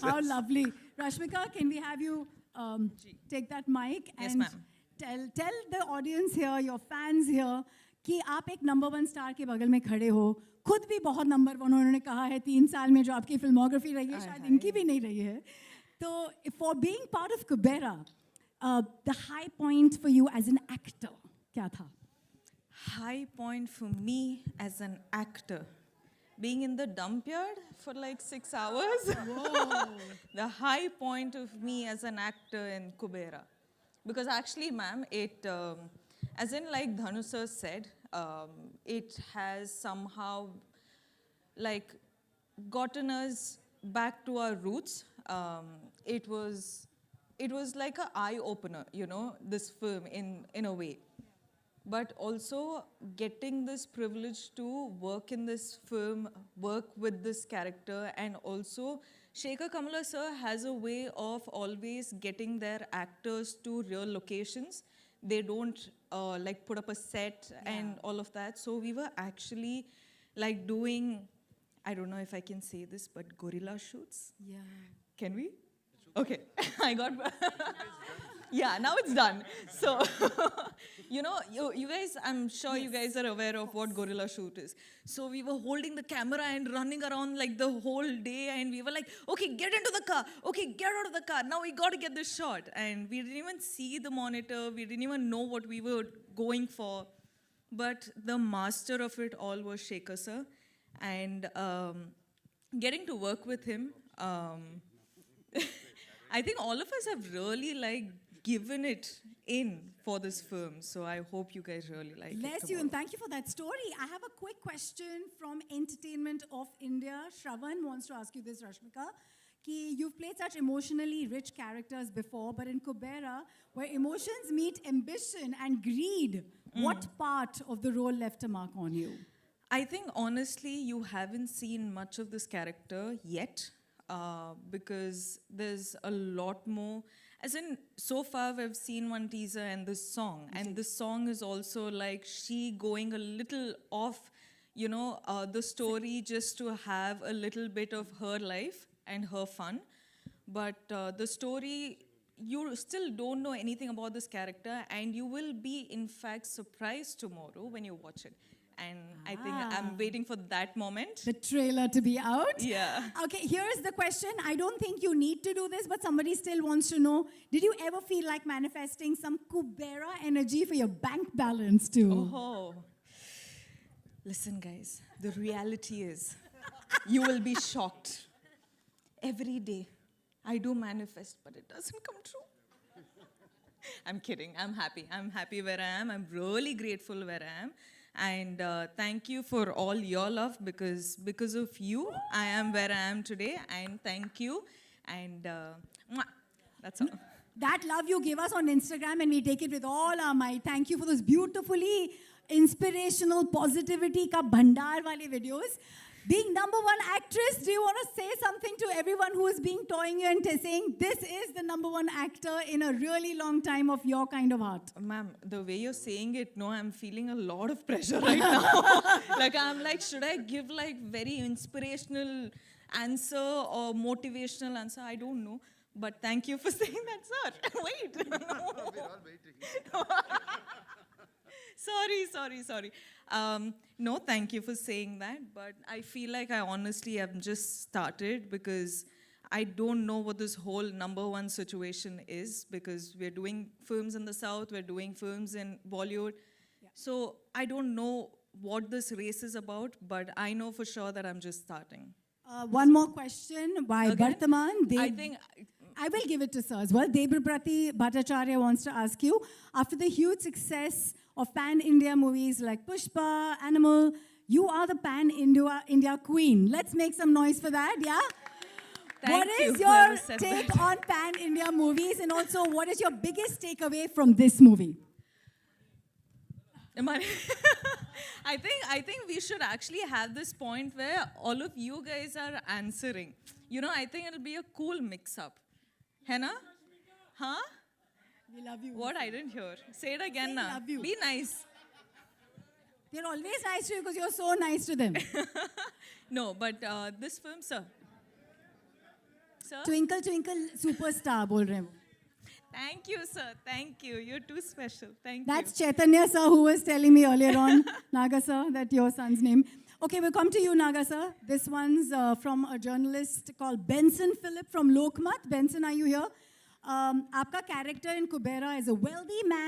How lovely. Rashmika, can we have you take that mic Yes, and ma'am. tell the audience here, your fans here, कि आप एक number one star के बगल में खड़े हो, खुद भी बहुत नंबर वन उन्होंने कहा है 3 साल में जो आपकी फिल्मोग्राफी रही है शायद इनकी भी नहीं रही है. तो for being part of Kubera, the high point for you as an actor क्या था? High point for me as an actor. Being in the dump yard for like 6 hours. The high point of me as an actor in Kubera. Because actually, ma'am, as in like Dhanu sir said, it has somehow like gotten us back to our roots. It was like an eye opener, you know, this film in a way. But also getting this privilege to work in this film, work with this character, and also Shekhar Kamala sir has a way of always getting their actors to real locations. They don't like put up a set and all of that. So we were actually like doing, I don't know if I can say this, but gorilla shoots. Yeah. Can we? Okay, I got. Yeah, now it's done. So, you know, you guys, I'm sure you guys are aware of what gorilla shoot is. So we were holding the camera and running around like the whole day, and we were like, okay, get into the car. Okay, get out of the car. Now we got to get this shot. And we didn't even see the monitor. We didn't even know what we were going for. But the master of it all was Shekhar sir. And getting to work with him, I think all of us have really like given it in for this film. So I hope you guys really like it. Bless you and thank you for that story. I have a quick question from Entertainment of India. Shravan wants to ask you this, Rashmika. Ki you've played such emotionally rich characters before, but in Kubera, where emotions meet ambition and greed, what part of the role left a mark on you? I think honestly, you haven't seen much of this character yet. Because there's a lot more. As in, so far we've seen one teaser and this song. And this song is also like she going a little off, you know, the story just to have a little bit of her life and her fun. But the story, you still don't know anything about this character, and you will be, in fact, surprised tomorrow when you watch it. And I think I'm waiting for that moment. The trailer to be out? Yeah. Okay, here's the question. I don't think you need to do this, but somebody still wants to know. Did you ever feel like manifesting some Kubera energy for your bank balance too? Oh. Listen, guys, the reality is you will be shocked. Every day, I do manifest, but it doesn't come true. I'm kidding. I'm happy. I'm happy where I am. I'm really grateful where I am. And thank you for all your love, because of you, I am where I am today. And thank you. And that's all. That love you give us on Instagram, and we take it with all our might. Thank you for those beautifully inspirational positivity ka bhandar wale videos. Being number one actress, do you want to say something to everyone who is being toying you and saying, this is the number one actor in a really long time of your kind of art? Ma'am, the way you're saying it, no, I'm feeling a lot of pressure right now. Like, I'm like, should I give like very inspirational answer or motivational answer? I don't know. But thank you for saying that, sir. Wait. We're all waiting. Sorry. No, thank you for saying that. But I feel like I honestly have just started, because I don't know what this whole number one situation is, because we're doing films in the South, we're doing films in Bollywood. Yeah. So I don't know what this race is about, but I know for sure that I'm just starting. One more question by Bartaman. I think I will give it to sir as well. Debaprati Bhattacharya wants to ask you, after the huge success of pan-India movies like Pushpa, Animal, you are the pan-India queen. Let's make some noise for that, yeah? What is your take on pan-India movies, and also what is your biggest takeaway from this movie? I think we should actually have this point where all of you guys are answering. You know, I think it'll be a cool mix-up. Henna? Huh? We love you. What? I didn't hear. Say it again now. Love you. Be nice. They're always nice to you because you're so nice to them. No, but this film, sir. Sir? Twinkle Twinkle Superstar बोल रहे हैं वो. Thank you, sir. Thank you. You're too special. Thank That's you. Chaitanya sir who was telling me earlier on, Naga sir, that your son's name. Okay, we'll come to you, Naga sir. This one's from a journalist called Benson Philip from Lokmat. Benson, are you here? Aapka character in Kubera is a wealthy man